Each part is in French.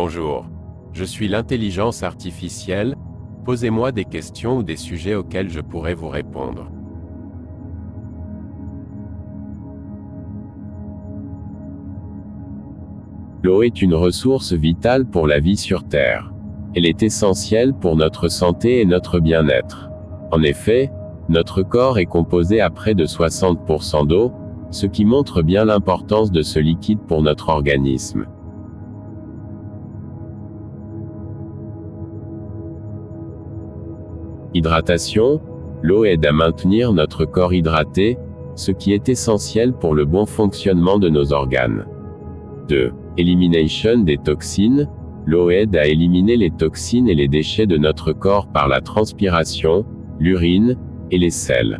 Bonjour. Je suis l'intelligence artificielle. Posez-moi des questions ou des sujets auxquels je pourrai vous répondre. L'eau est une ressource vitale pour la vie sur Terre. Elle est essentielle pour notre santé et notre bien-être. En effet, notre corps est composé à près de 60% d'eau, ce qui montre bien l'importance de ce liquide pour notre organisme. Hydratation. L'eau aide à maintenir notre corps hydraté, ce qui est essentiel pour le bon fonctionnement de nos organes. 2. Elimination des toxines. L'eau aide à éliminer les toxines et les déchets de notre corps par la transpiration, l'urine et les selles.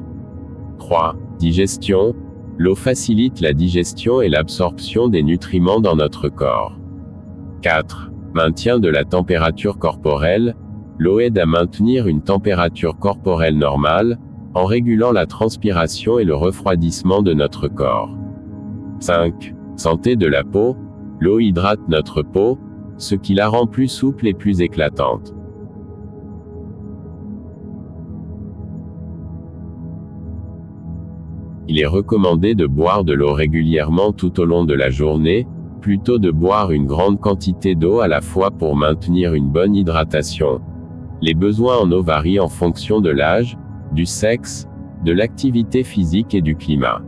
3. Digestion. L'eau facilite la digestion et l'absorption des nutriments dans notre corps. 4. Maintien de la température corporelle. L'eau aide à maintenir une température corporelle normale, en régulant la transpiration et le refroidissement de notre corps. 5. Santé de la peau. L'eau hydrate notre peau, ce qui la rend plus souple et plus éclatante. Il est recommandé de boire de l'eau régulièrement tout au long de la journée, plutôt de boire une grande quantité d'eau à la fois pour maintenir une bonne hydratation. Les besoins en eau varient en fonction de l'âge, du sexe, de l'activité physique et du climat.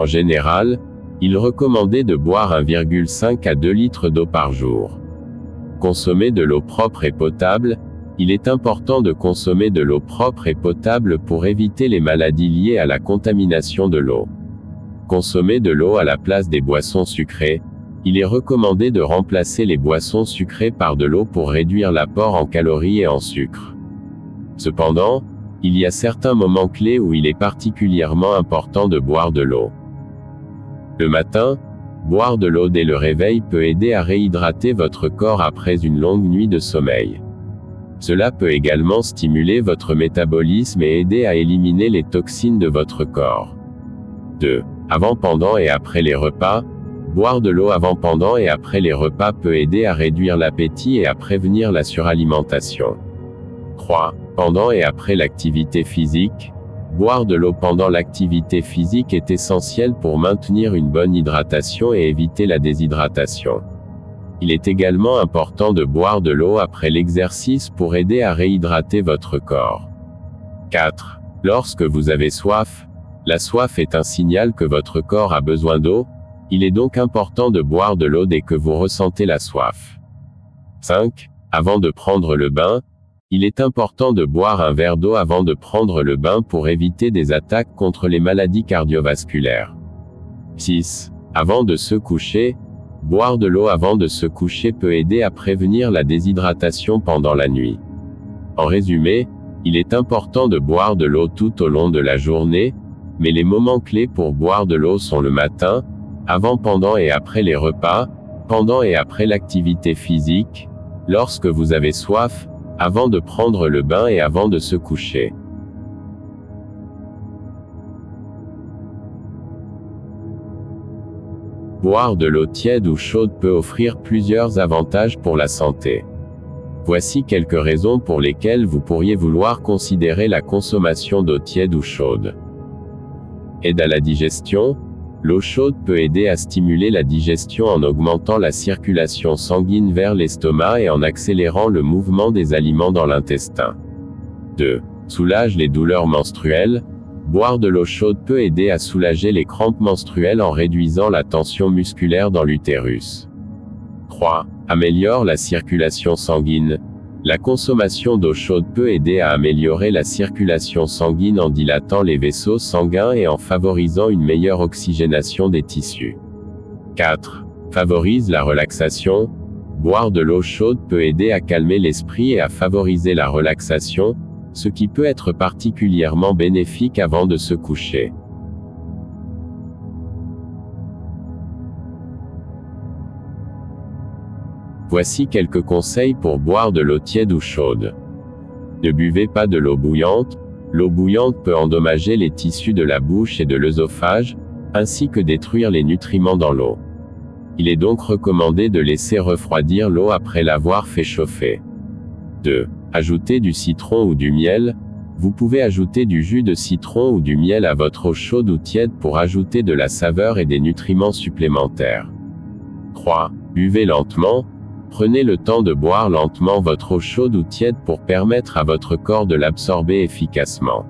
En général, il est recommandé de boire 1,5 à 2 litres d'eau par jour. Consommer de l'eau propre et potable. Il est important de consommer de l'eau propre et potable pour éviter les maladies liées à la contamination de l'eau. Consommer de l'eau à la place des boissons sucrées. Il est recommandé de remplacer les boissons sucrées par de l'eau pour réduire l'apport en calories et en sucre. Cependant, il y a certains moments clés où il est particulièrement important de boire de l'eau. Le matin, boire de l'eau dès le réveil peut aider à réhydrater votre corps après une longue nuit de sommeil. Cela peut également stimuler votre métabolisme et aider à éliminer les toxines de votre corps. 2. Avant, pendant et après les repas. Boire de l'eau avant, pendant et après les repas peut aider à réduire l'appétit et à prévenir la suralimentation. 3. Pendant et après l'activité physique. Boire de l'eau pendant l'activité physique est essentiel pour maintenir une bonne hydratation et éviter la déshydratation. Il est également important de boire de l'eau après l'exercice pour aider à réhydrater votre corps. 4. Lorsque vous avez soif. La soif est un signal que votre corps a besoin d'eau. Il est donc important de boire de l'eau dès que vous ressentez la soif. 5. Avant de prendre le bain. Il est important de boire un verre d'eau avant de prendre le bain pour éviter des attaques contre les maladies cardiovasculaires. 6. Avant de se coucher. Boire de l'eau avant de se coucher peut aider à prévenir la déshydratation pendant la nuit. En résumé, il est important de boire de l'eau tout au long de la journée, mais les moments clés pour boire de l'eau sont le matin, avant, pendant et après les repas, pendant et après l'activité physique, lorsque vous avez soif, avant de prendre le bain et avant de se coucher. Boire de l'eau tiède ou chaude peut offrir plusieurs avantages pour la santé. Voici quelques raisons pour lesquelles vous pourriez vouloir considérer la consommation d'eau tiède ou chaude. Aide à la digestion. L'eau chaude peut aider à stimuler la digestion en augmentant la circulation sanguine vers l'estomac et en accélérant le mouvement des aliments dans l'intestin. 2. Soulage les douleurs menstruelles. Boire de l'eau chaude peut aider à soulager les crampes menstruelles en réduisant la tension musculaire dans l'utérus. 3. Améliore la circulation sanguine. La consommation d'eau chaude peut aider à améliorer la circulation sanguine en dilatant les vaisseaux sanguins et en favorisant une meilleure oxygénation des tissus. 4. Favorise la relaxation. Boire de l'eau chaude peut aider à calmer l'esprit et à favoriser la relaxation, ce qui peut être particulièrement bénéfique avant de se coucher. Voici quelques conseils pour boire de l'eau tiède ou chaude. Ne buvez pas de l'eau bouillante. L'eau bouillante peut endommager les tissus de la bouche et de l'œsophage, ainsi que détruire les nutriments dans l'eau. Il est donc recommandé de laisser refroidir l'eau après l'avoir fait chauffer. 2. Ajouter du citron ou du miel. Vous pouvez ajouter du jus de citron ou du miel à votre eau chaude ou tiède pour ajouter de la saveur et des nutriments supplémentaires. 3. Buvez lentement. Prenez le temps de boire lentement votre eau chaude ou tiède pour permettre à votre corps de l'absorber efficacement.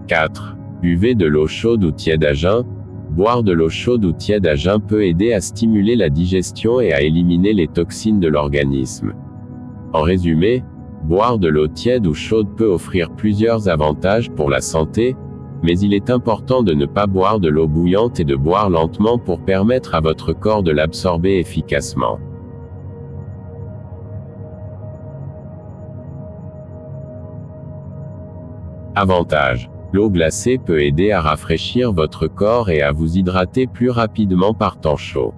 4. Buvez de l'eau chaude ou tiède à jeun. Boire de l'eau chaude ou tiède à jeun peut aider à stimuler la digestion et à éliminer les toxines de l'organisme. En résumé, boire de l'eau tiède ou chaude peut offrir plusieurs avantages pour la santé, mais il est important de ne pas boire de l'eau bouillante et de boire lentement pour permettre à votre corps de l'absorber efficacement. Avantage. L'eau glacée peut aider à rafraîchir votre corps et à vous hydrater plus rapidement par temps chaud.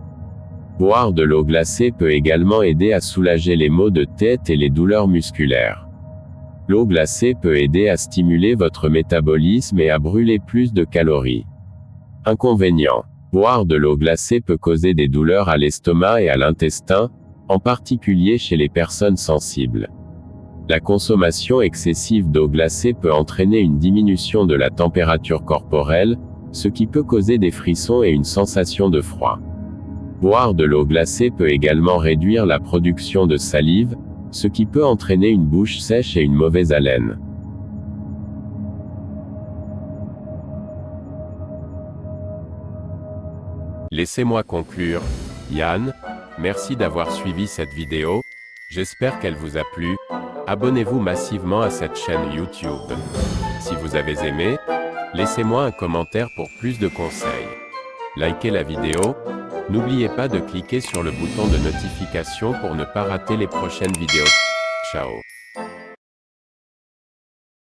Boire de l'eau glacée peut également aider à soulager les maux de tête et les douleurs musculaires. L'eau glacée peut aider à stimuler votre métabolisme et à brûler plus de calories. Inconvénient. Boire de l'eau glacée peut causer des douleurs à l'estomac et à l'intestin, en particulier chez les personnes sensibles. La consommation excessive d'eau glacée peut entraîner une diminution de la température corporelle, ce qui peut causer des frissons et une sensation de froid. Boire de l'eau glacée peut également réduire la production de salive, ce qui peut entraîner une bouche sèche et une mauvaise haleine. Laissez-moi conclure. Yann, merci d'avoir suivi cette vidéo. J'espère qu'elle vous a plu. Abonnez-vous massivement à cette chaîne YouTube. Si vous avez aimé, laissez-moi un commentaire pour plus de conseils. Likez la vidéo. N'oubliez pas de cliquer sur le bouton de notification pour ne pas rater les prochaines vidéos. Ciao.